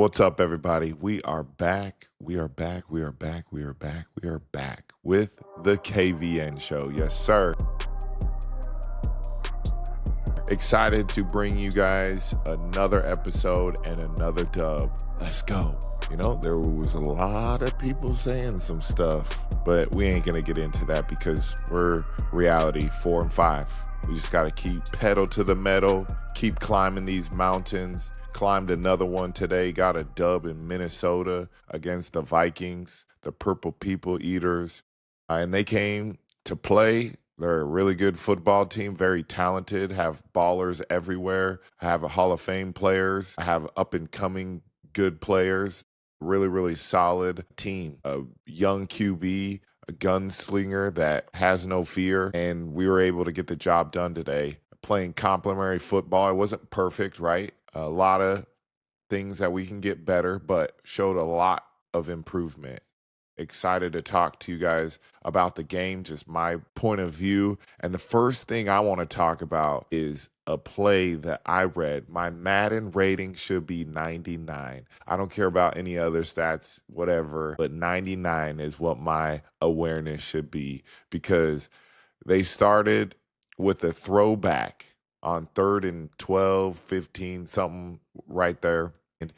What's up, everybody? We are back. We are back. We are back. We are back. We are back with the KVN Show. Yes, sir. Excited to bring you guys another episode and another dub. Let's go. You know, there was a lot of people saying some stuff, but we ain't going to get into that because we're reality 4 and 5. We just got to keep pedal to the metal, keep climbing these mountains. Climbed another one today, got a dub in Minnesota against the Vikings, the Purple People Eaters. And they came to play. They're a really good football team, very talented, have ballers everywhere, have Hall of Fame players, have up-and-coming good players, really, really solid team. A young QB, a gunslinger that has no fear, and we were able to get the job done today. Playing complimentary football. It wasn't perfect, right? A lot of things that we can get better, but showed a lot of improvement. Excited to talk to you guys about the game, just my point of view. And the first thing I want to talk about is a play that I read. My Madden rating should be 99. I don't care about any other stats, whatever, but 99 is what my awareness should be because they started with a throwback on 3rd and 12, 15, something right there. And,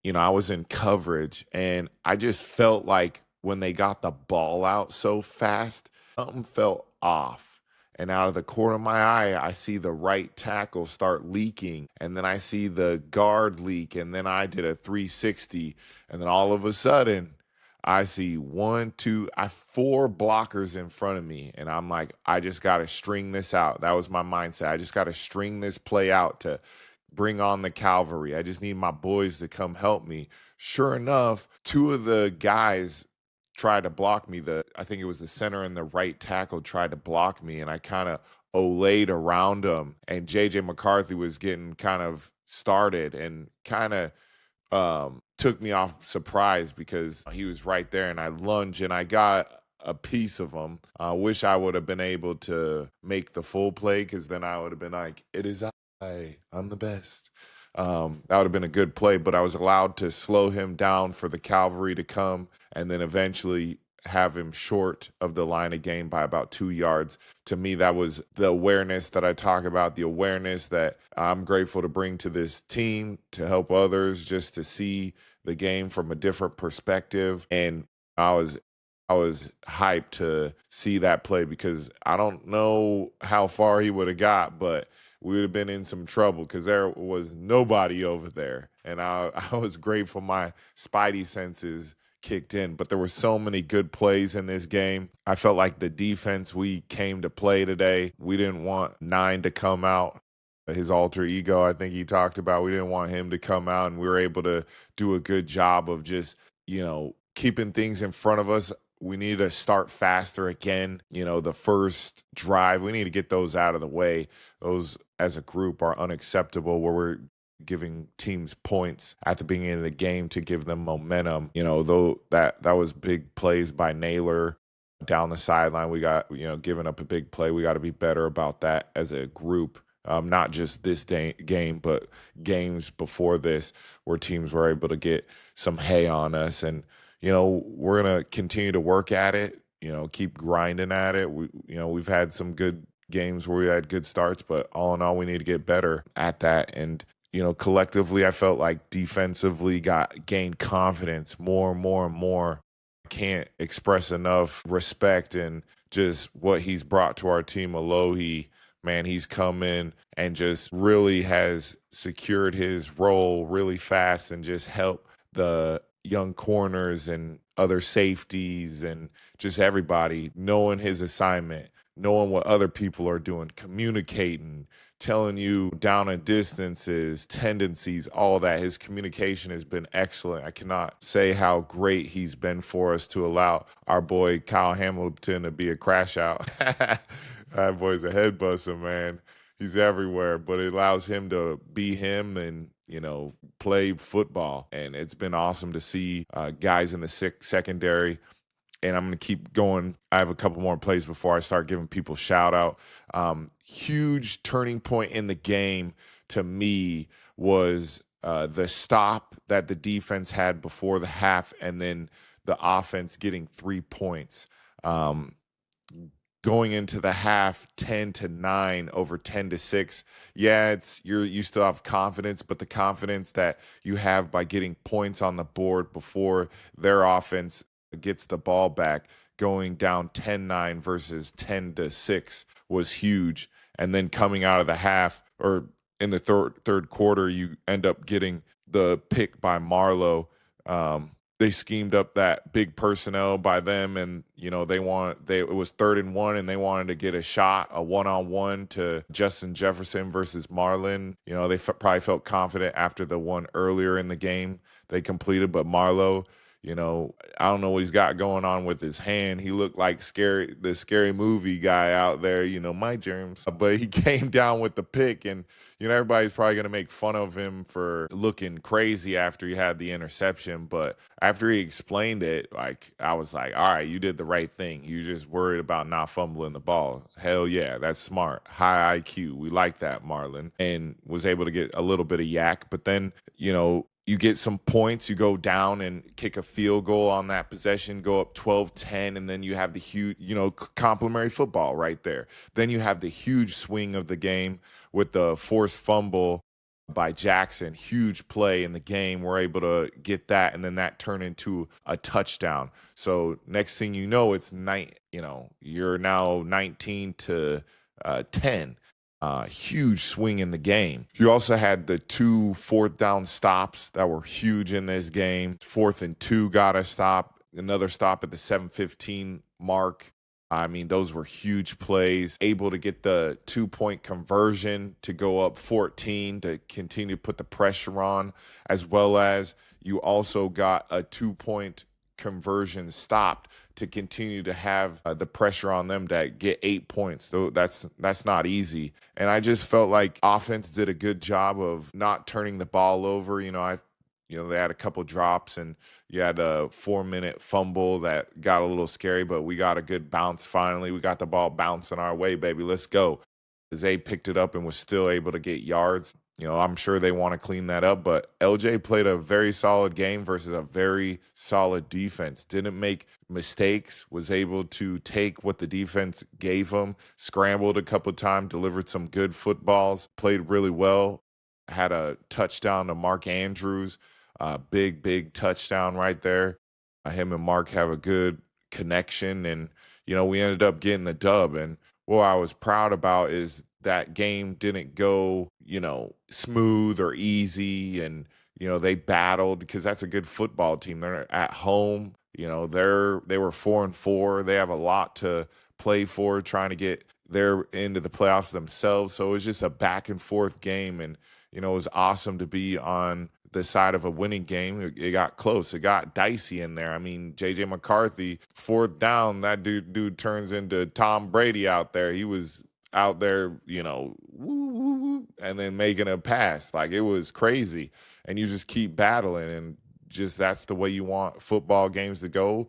you know, I was in coverage and I just felt like when they got the ball out so fast, something felt off. And out of the corner of my eye, I see the right tackle start leaking. And then I see the guard leak. And then I did a 360. And then all of a sudden, I see 4 blockers in front of me, and I'm like, I just got to string this out. That was my mindset. I just got to string this play out to bring on the cavalry. I just need my boys to come help me. Sure enough, 2 of the guys tried to block me. I think it was the center and the right tackle tried to block me, and I kind of olayed around them, and J.J. McCarthy was getting kind of started and kind of took me off surprise because he was right there and I lunged and I got a piece of him. I wish I would have been able to make the full play because then I would have been like, it is I'm the best. That would have been a good play, but I was allowed to slow him down for the cavalry to come and then eventually have him short of the line of game by about 2 yards. To me, that was the awareness that I talk about, the awareness that I'm grateful to bring to this team to help others, just to see the game from a different perspective. And I was hyped to see that play because I don't know how far he would have got, but we would have been in some trouble because there was nobody over there. And I was grateful my spidey senses kicked in, but there were so many good plays in this game. I felt like the defense we came to play today, we didn't want 9 to come out. His alter ego, I think he talked about, we didn't want him to come out, and we were able to do a good job of just, keeping things in front of us. We need to start faster again. The first drive, we need to get those out of the way. Those as a group are unacceptable where we're giving teams points at the beginning of the game to give them momentum. Though that was big plays by Naylor down the sideline. We got, giving up a big play. We got to be better about that as a group. Not just this game, but games before this where teams were able to get some hay on us. And, we're going to continue to work at it, keep grinding at it. We've had some good games where we had good starts, but all in all, we need to get better at that. And, collectively, I felt like defensively gained confidence more and more and more. I can't express enough respect and just what he's brought to our team. Alohi, man, he's come in and just really has secured his role really fast and just helped the young corners and other safeties and just everybody knowing his assignment, knowing what other people are doing, communicating, telling you down and distances, tendencies, all that. His communication has been excellent. I cannot say how great he's been for us to allow our boy Kyle Hamilton to be a crash out. That boy's a head buster, man. He's everywhere, but it allows him to be him and, play football. And it's been awesome to see guys in the secondary. And I'm going to keep going. I have a couple more plays before I start giving people shout out. Huge turning point in the game to me was the stop that the defense had before the half, and then the offense getting 3 points. Um, Going into the half 10-9 over 10-6. Yeah, you still have confidence, but the confidence that you have by getting points on the board before their offense gets the ball back, going down 10-9 versus 10-6 was huge. And then coming out of the half, or in the third quarter, you end up getting the pick by Marlowe. They schemed up that big personnel by them, and it was 3rd and 1, and they wanted to get a shot, a one-on-one to Justin Jefferson versus Marlon. They probably felt confident after the one earlier in the game they completed, but Marlowe, I don't know what he's got going on with his hand. He looked like the scary movie guy out there, my germs. But he came down with the pick, and everybody's probably going to make fun of him for looking crazy after he had the interception. But after he explained it, I was like, all right, you did the right thing. You just worried about not fumbling the ball. Hell yeah, that's smart. High IQ. We like that, Marlon. And was able to get a little bit of yak. But then, you get some points, you go down and kick a field goal on that possession, go up 12-10, and then you have the huge, complimentary football right there. Then you have the huge swing of the game with the forced fumble by Jackson. Huge play in the game. We're able to get that, and then that turned into a touchdown. So next thing you know, you're now 19-10. Huge swing in the game. You also had the 2 4th down stops that were huge in this game. 4th and 2 got a stop. Another stop at the 7:15 mark. I mean, those were huge plays. Able to get the 2-point conversion to go up 14 to continue to put the pressure on, as well as you also got a 2-point conversion stopped to continue to have the pressure on them to get 8 points. So that's not easy. And I just felt like offense did a good job of not turning the ball over. They had a couple drops, and you had a 4-minute fumble that got a little scary, but we got a good bounce finally. We got the ball bouncing our way, baby. Let's go. Zay picked it up and was still able to get yards. I'm sure they want to clean that up, but LJ played a very solid game versus a very solid defense. Didn't make mistakes, was able to take what the defense gave him, scrambled a couple times, delivered some good footballs, played really well, had a touchdown to Mark Andrews, big touchdown right there. Him and Mark have a good connection, and, we ended up getting the dub. And what I was proud about is that game didn't go, smooth or easy, and, they battled, because that's a good football team. They're at home, they were 4-4. They have a lot to play for, trying to get their into the playoffs themselves. So it was just a back and forth game, and, it was awesome to be on the side of a winning game. It got close. It got dicey in there. I mean, J.J. McCarthy, 4th down, that dude turns into Tom Brady out there. He was out there, woo, woo, woo, and then making a pass. It was crazy. And you just keep battling, and just that's the way you want football games to go,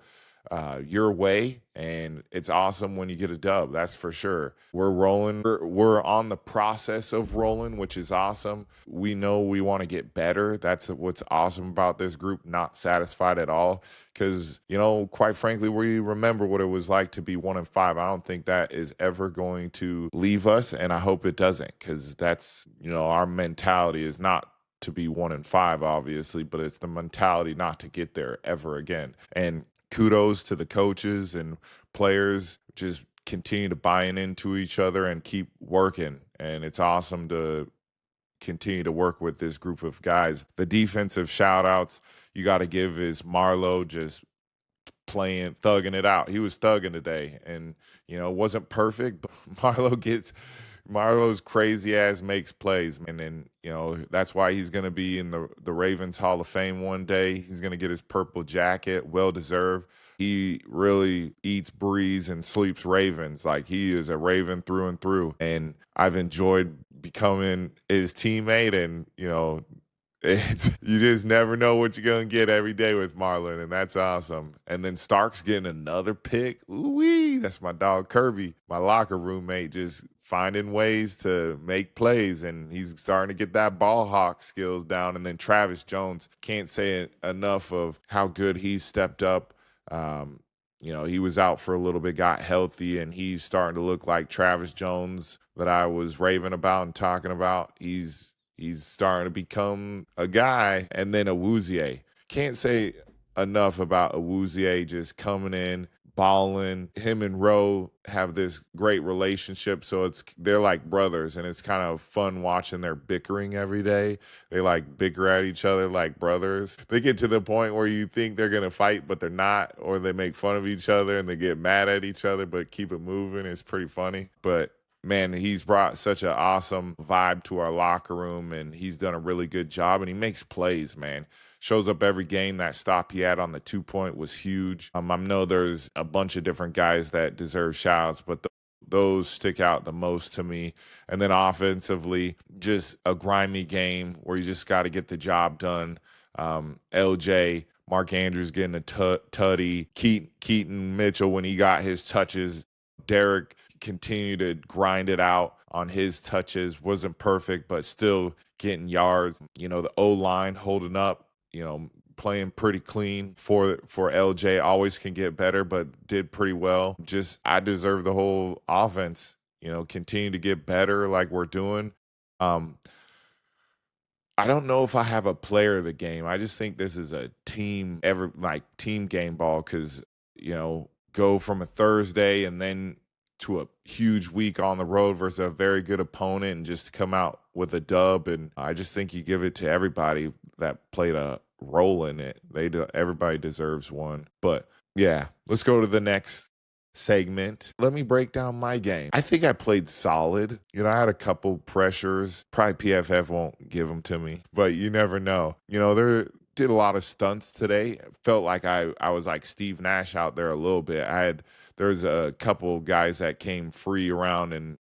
your way. And it's awesome when you get a dub, that's for sure. We're rolling. We're on the process of rolling, which is awesome. We know we want to get better. That's what's awesome about this group. Not satisfied at all, because, quite frankly, we remember what it was like to be 1-5. I don't think that is ever going to leave us, and I hope it doesn't, because that's, our mentality is not to be 1-5, obviously, but it's the mentality not to get there ever again. And kudos to the coaches and players, just continue to buy into each other and keep working. And it's awesome to continue to work with this group of guys. The defensive shout-outs you got to give is Marlowe, just thugging it out. He was thugging today, and, it wasn't perfect, but Marlowe's crazy ass makes plays, man. And, that's why he's going to be in the Ravens Hall of Fame one day. He's going to get his purple jacket, well-deserved. He really eats, breathes, and sleeps Ravens. He is a Raven through and through. And I've enjoyed becoming his teammate, and, you just never know what you're going to get every day with Marlon, and that's awesome. And then Stark's getting another pick. Ooh-wee, that's my dog Kirby, my locker roommate, just finding ways to make plays, and he's starting to get that ball hawk skills down. And then Travis Jones, can't say enough of how good he's stepped up. He was out for a little bit, got healthy, and he's starting to look like Travis Jones that I was raving about and talking about. He's starting to become a guy. And then Awuzie. Can't say enough about Awuzie just coming in, balling. Him and Rowe have this great relationship, so they're like brothers, and it's kind of fun watching their bickering every day. They like bicker at each other like brothers. They get to the point where you think they're gonna fight, but they're not, or they make fun of each other and they get mad at each other, but keep it moving. It's pretty funny. But man, he's brought such an awesome vibe to our locker room, and he's done a really good job, and he makes plays, man. Shows up every game. That stop he had on the 2-point was huge. I know there's a bunch of different guys that deserve shout-outs, but those stick out the most to me. And then offensively, just a grimy game where you just got to get the job done. LJ, Mark Andrews getting a tutty. Keaton Mitchell, when he got his touches, Derek continued to grind it out on his touches. Wasn't perfect, but still getting yards. The O-line holding up, playing pretty clean for LJ. Always can get better, but did pretty well. I deserve the whole offense, continue to get better like we're doing. I don't know if I have a player of the game. I just think this is a team game ball, because, go from a Thursday and then to a huge week on the road versus a very good opponent and just come out with a dub. And I just think you give it to everybody that played a role in it. Everybody deserves one. But yeah, let's go to the next segment. Let me break down my game. I think I played solid. I had a couple pressures. Probably PFF won't give them to me, but you never know. There did a lot of stunts today. Felt like I was like Steve Nash out there a little bit. There's a couple guys that came free around, and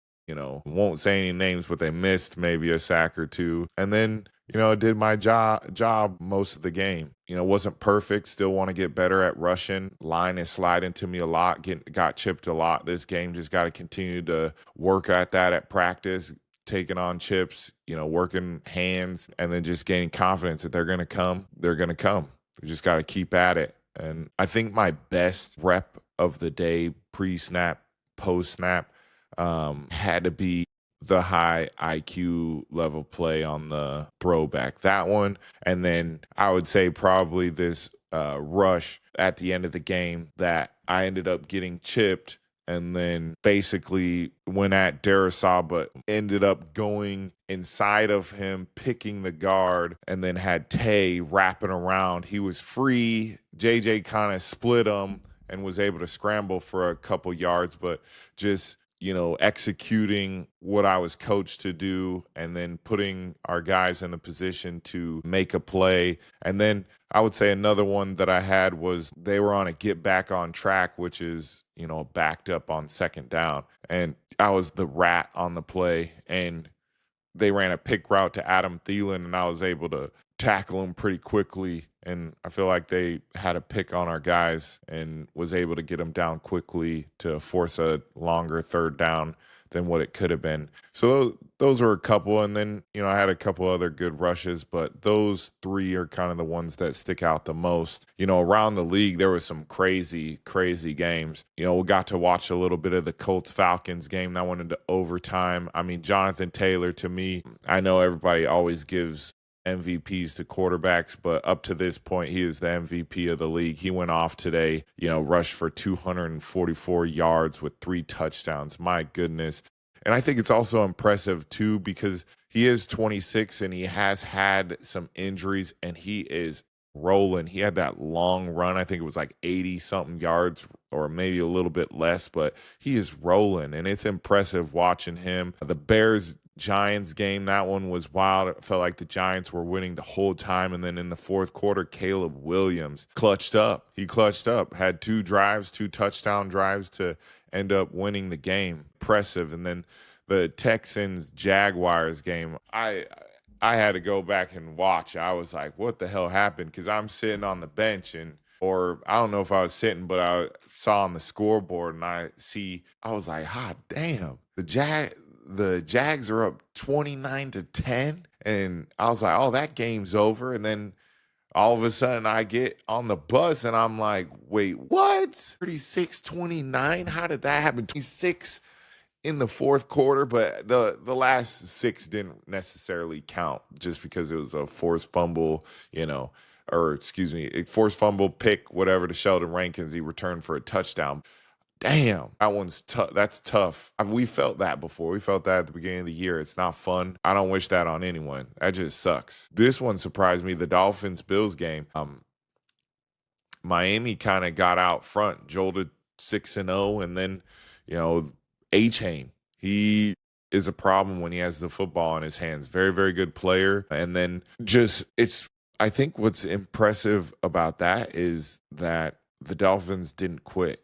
won't say any names, but they missed maybe a sack or two. And then did my job most of the game. Wasn't perfect. Still want to get better at rushing. Line is sliding to me a lot. Got chipped a lot this game. Just got to continue to work at that at practice. Taking on chips, working hands, and then just gaining confidence that they're going to come. They're going to come. We just got to keep at it. And I think my best rep of the day, pre-snap, post-snap, had to be the high IQ level play on the throwback. That one. And then I would say probably this rush at the end of the game that I ended up getting chipped, and then basically went at Darisaw, but ended up going inside of him, picking the guard, and then had Tay wrapping around. He was free. JJ kind of split him and was able to scramble for a couple yards, but just executing what I was coached to do, and then putting our guys in a position to make a play. And then I would say another one that I had was they were on a get back on track, which is, backed up on second down. And I was the rat on the play, and they ran a pick route to Adam Thielen, and I was able to tackle him pretty quickly. And I feel like they had a pick on our guys and was able to get them down quickly to force a longer third down than what it could have been. So those are a couple. And then, I had a couple other good rushes, but those three are kind of the ones that stick out the most. Around the league, there was some crazy, crazy games. We got to watch a little bit of the Colts-Falcons game that went into overtime. I mean, Jonathan Taylor, to me, I know everybody always gives MVPs to quarterbacks, but up to this point, he is the MVP of the league. He went off today, rushed for 244 yards with 3 touchdowns. My goodness. And I think it's also impressive too, because he is 26 and he has had some injuries, and he is rolling. He had that long run. I think it was like 80 something yards or maybe a little bit less, but he is rolling, and it's impressive watching him. The Bears-Giants game, that one was wild. It felt like the Giants were winning the whole time. And then in the fourth quarter, Caleb Williams clutched up. He clutched up, had 2 touchdown drives to end up winning the game. Impressive. And then the Texans-Jaguars game, I had to go back and watch. I was like, what the hell happened? Because I'm sitting on the bench, or I don't know if I was sitting, but I saw on the scoreboard, and I was like, damn, the Jags are up 29-10. And I was like, oh, that game's over. And then all of a sudden I get on the bus and I'm like, wait, what? 36-29? How did that happen? 26 in the fourth quarter, but the last six didn't necessarily count just because it was a forced fumble, or excuse me, a forced fumble pick, whatever, to Sheldon Rankins. He returned for a touchdown. Damn, that one's tough. That's tough. We felt that before. We felt that at the beginning of the year. It's not fun. I don't wish that on anyone. That just sucks. This one surprised me. The Dolphins-Bills game. Miami kind of got out front, jolted 6-0, and then, A-Chain. He is a problem when he has the football in his hands. Very, very good player. And then I think what's impressive about that is that the Dolphins didn't quit.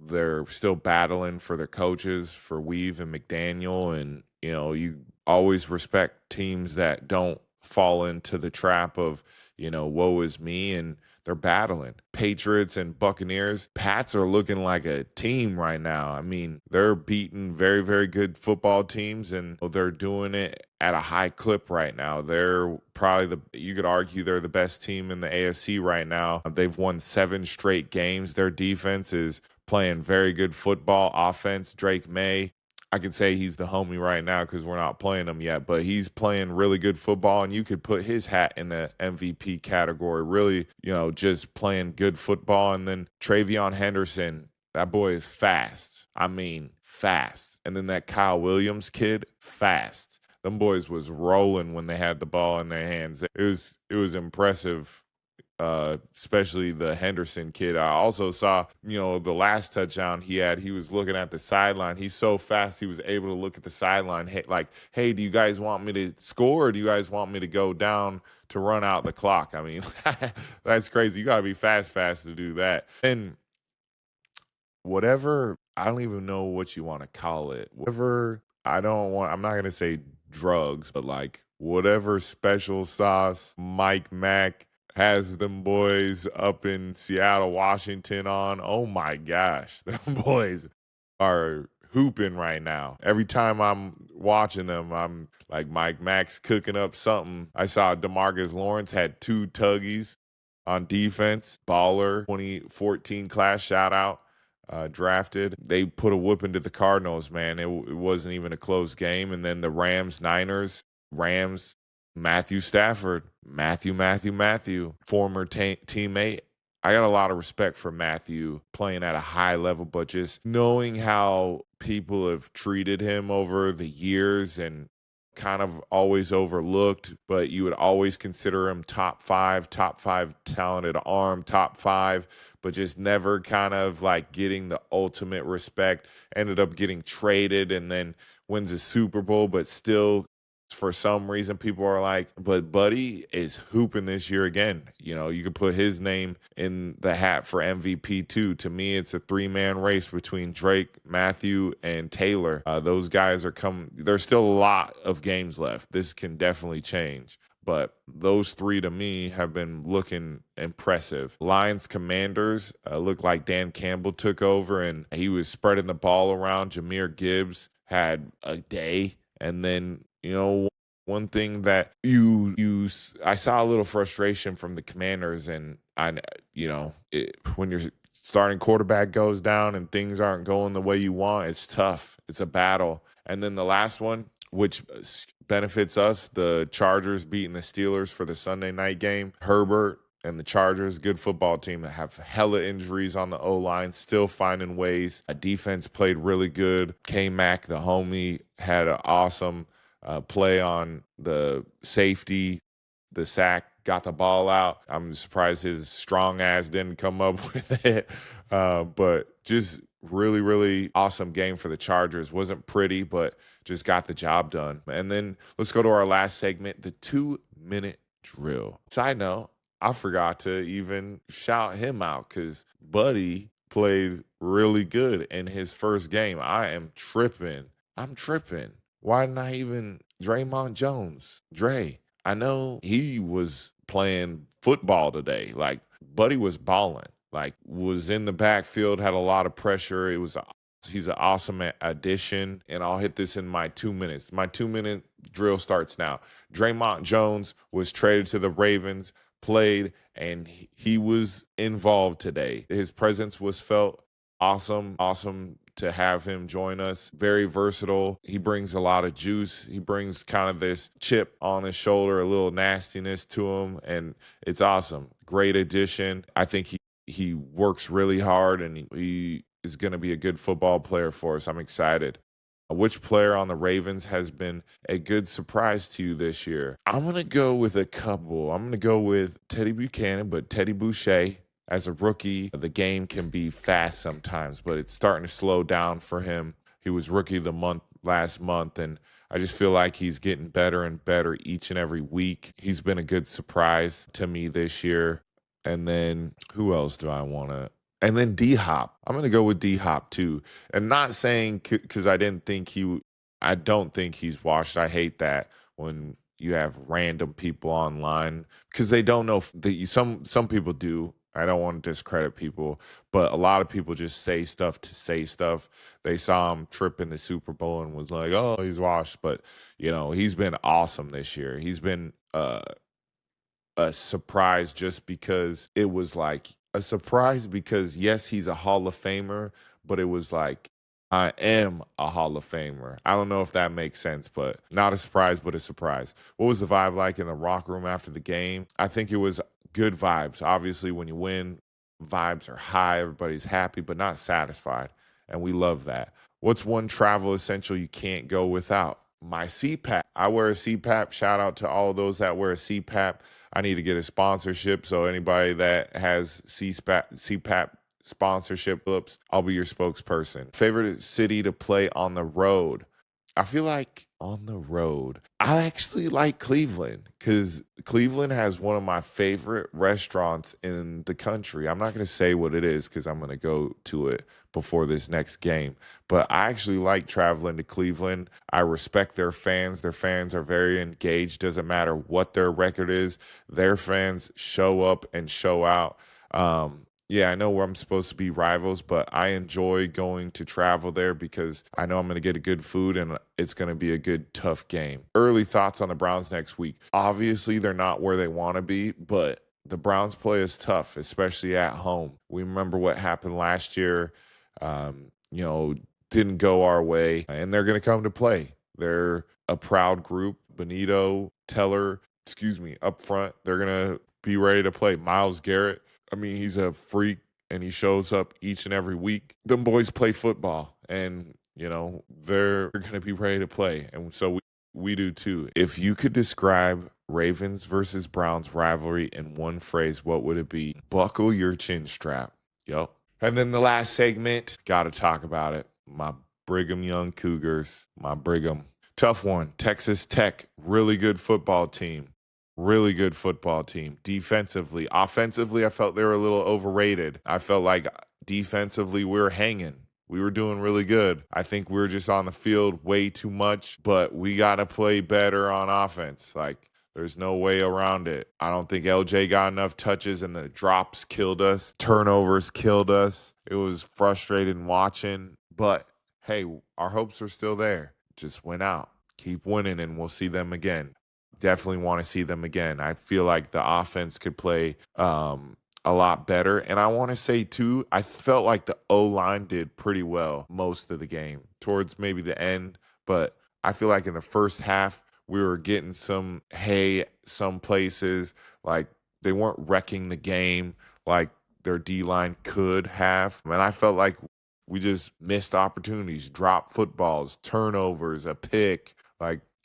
They're still battling for their coaches, for Weave and McDaniel. And, you always respect teams that don't fall into the trap of, woe is me. And they're battling. Patriots and Buccaneers. Pats are looking like a team right now. I mean, they're beating very, very good football teams, and they're doing it at a high clip right now. They're probably you could argue they're the best team in the AFC right now. They've won 7 straight games. Their defense is playing very good football. Offense, Drake May. I could say he's the homie right now because we're not playing him yet, but he's playing really good football, and you could put his hat in the MVP category. Really, just playing good football. And then Travion Henderson, that boy is fast. I mean, fast. And then that Kyle Williams kid, fast. Them boys was rolling when they had the ball in their hands. It was impressive. Especially the Henderson kid. I also saw, the last touchdown he had, he was looking at the sideline. He's so fast, he was able to look at the sideline. Hey, do you guys want me to score, or do you guys want me to go down to run out the clock? I mean, that's crazy. You got to be fast to do that. And whatever, I don't even know what you want to call it. Whatever, I'm not going to say drugs, but whatever special sauce Mike Mack has them boys up in Seattle, Washington on. Oh my gosh, them boys are hooping right now. Every time I'm watching them, I'm like, Mike Mack's cooking up something. I saw DeMarcus Lawrence had 2 tuggies on defense. Baller, 2014 class, shout out. Drafted. They put a whooping to the Cardinals, man. It wasn't even a close game. And then the Rams, Matthew Stafford, Matthew, former teammate. I got a lot of respect for Matthew playing at a high level, but just knowing how people have treated him over the years and kind of always overlooked, but you would always consider him top five talented arm, top 5, but just never kind of getting the ultimate respect. Ended up getting traded and then wins a Super Bowl, but still, for some reason, people are like, but Buddy is hooping this year again. You could put his name in the hat for MVP too. To me, it's a 3-man race between Drake, Matthew, and Taylor. Those guys are coming. There's still a lot of games left. This can definitely change. But those 3 to me have been looking impressive. Lions Commanders looked like Dan Campbell took over and he was spreading the ball around. Jahmyr Gibbs had a day. And then, one thing that I saw a little frustration from the Commanders, and when your starting quarterback goes down and things aren't going the way you want, it's tough. It's a battle. And then the last one, which benefits us, the Chargers beating the Steelers for the Sunday night game. Herbert and the Chargers, good football team that have hella injuries on the O-line, still finding ways. A defense played really good. K-Mac, the homie, had an awesome play on the safety, the sack, got the ball out. I'm surprised his strong ass didn't come up with it. But just really, really awesome game for the Chargers. Wasn't pretty, but just got the job done. And then let's go to our last segment, the 2-minute drill. Side note, I forgot to even shout him out because Buddy played really good in his first game. I'm tripping. Why didn't I even Draymond Jones? Dre. I know he was playing football today. Buddy was balling. Was in the backfield, had a lot of pressure. It was an He's an awesome addition, and I'll hit this in my 2 minutes. My 2 minute drill starts now. Draymond Jones was traded to the Ravens, played, and he was involved today. His presence was felt. Awesome to have him join us. Very versatile. He brings a lot of juice. He brings kind of this chip on his shoulder, a little nastiness to him, and it's awesome. Great addition. I think he works really hard, and he is going to be a good football player for us. I'm excited. Which player on the Ravens has been a good surprise to you this year? I'm going to go with a couple. I'm going to go with Teddy Buchanan, but Teddy Boucher. As a rookie, the game can be fast sometimes, but it's starting to slow down for him. He was rookie of the month last month, and I just feel like he's getting better and better each and every week. He's been a good surprise to me this year. And then who else do I want to? And then D-Hop. I'm going to go with D-Hop too. And not saying because I don't think he's washed. I hate that when you have random people online because they don't know. Some people do. I don't want to discredit people, but a lot of people just say stuff to say stuff. They saw him trip in the Super Bowl and was like, oh, he's washed. But, he's been awesome this year. He's been a surprise just because it was like a surprise because, yes, he's a Hall of Famer, but it was like, I am a Hall of Famer. I don't know if that makes sense, but not a surprise, but a surprise. What was the vibe like in the locker room after the game? I think it was good vibes. Obviously, when you win, vibes are high. Everybody's happy, but not satisfied. And we love that. What's one travel essential you can't go without? My CPAP. I wear a CPAP. Shout out to all of those that wear a CPAP. I need to get a sponsorship. So anybody that has CPAP sponsorship, I'll be your spokesperson. Favorite city to play on the road? I feel like on the road, I actually like Cleveland because Cleveland has one of my favorite restaurants in the country. I'm not going to say what it is because I'm going to go to it before this next game. But I actually like traveling to Cleveland. I respect their fans. Their fans are very engaged. Doesn't matter what their record is. Their fans show up and show out. Yeah, I know where I'm supposed to be rivals, but I enjoy going to travel there because I know I'm going to get a good food and it's going to be a good, tough game. Early thoughts on the Browns next week. Obviously, they're not where they want to be, but the Browns play is tough, especially at home. We remember what happened last year, didn't go our way, and they're going to come to play. They're a proud group. Benito, Teller, up front. They're going to be ready to play. Myles Garrett. I mean, he's a freak, and he shows up each and every week. Them boys play football, and, they're going to be ready to play. And so we do too. If you could describe Ravens versus Browns rivalry in one phrase, what would it be? Buckle your chin strap. Yup. And then the last segment, got to talk about it. My Brigham Young Cougars, my Brigham. Tough one. Texas Tech, really good football team. Really good football team. Defensively. Offensively, I felt they were a little overrated. I felt like defensively we were hanging. We were doing really good. I think we were just on the field way too much, but we got to play better on offense. There's no way around it. I don't think LJ got enough touches, and the drops killed us. Turnovers killed us. It was frustrating watching, but hey, our hopes are still there. Just win out. Keep winning, and we'll see them again. Definitely want to see them again. I feel like the offense could play a lot better. And I want to say, too, I felt like the O-line did pretty well most of the game, towards maybe the end. But I feel like in the first half, we were getting some places. Like, they weren't wrecking the game like their D-line could have. And I felt like we just missed opportunities, dropped footballs, turnovers, a pick.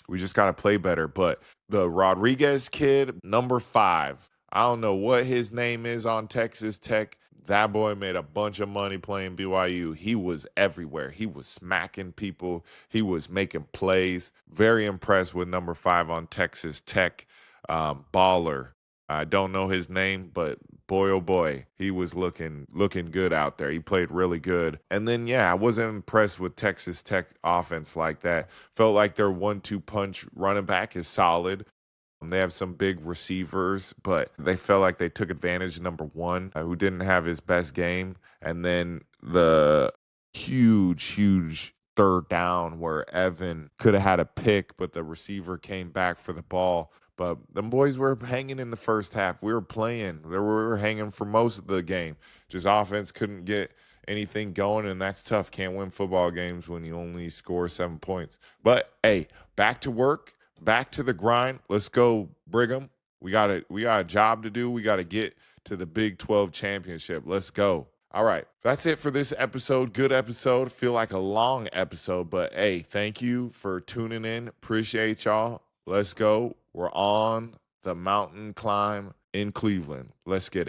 We just got to play better. But the Rodriguez kid, number 5, I don't know what his name is on Texas Tech. That boy made a bunch of money playing BYU. He was everywhere. He was smacking people. He was making plays. Very impressed with number 5 on Texas Tech. Baller. I don't know his name, but boy, oh boy, he was looking good out there. He played really good. And then, I wasn't impressed with Texas Tech offense like that. Felt like their 1-2 punch running back is solid. They have some big receivers, but they felt like they took advantage of number 1, who didn't have his best game. And then the huge third down where Evan could have had a pick, but the receiver came back for the ball. But them boys were hanging in the first half. We were playing. We were hanging for most of the game. Just offense couldn't get anything going, and that's tough. Can't win football games when you only score 7 points. But, hey, back to work, back to the grind. Let's go, Brigham. We got a job to do. We got to get to the Big 12 championship. Let's go. All right, that's it for this episode. Good episode. Feel like a long episode, but hey, thank you for tuning in. Appreciate y'all. Let's go. We're on the mountain climb in Cleveland. Let's get it.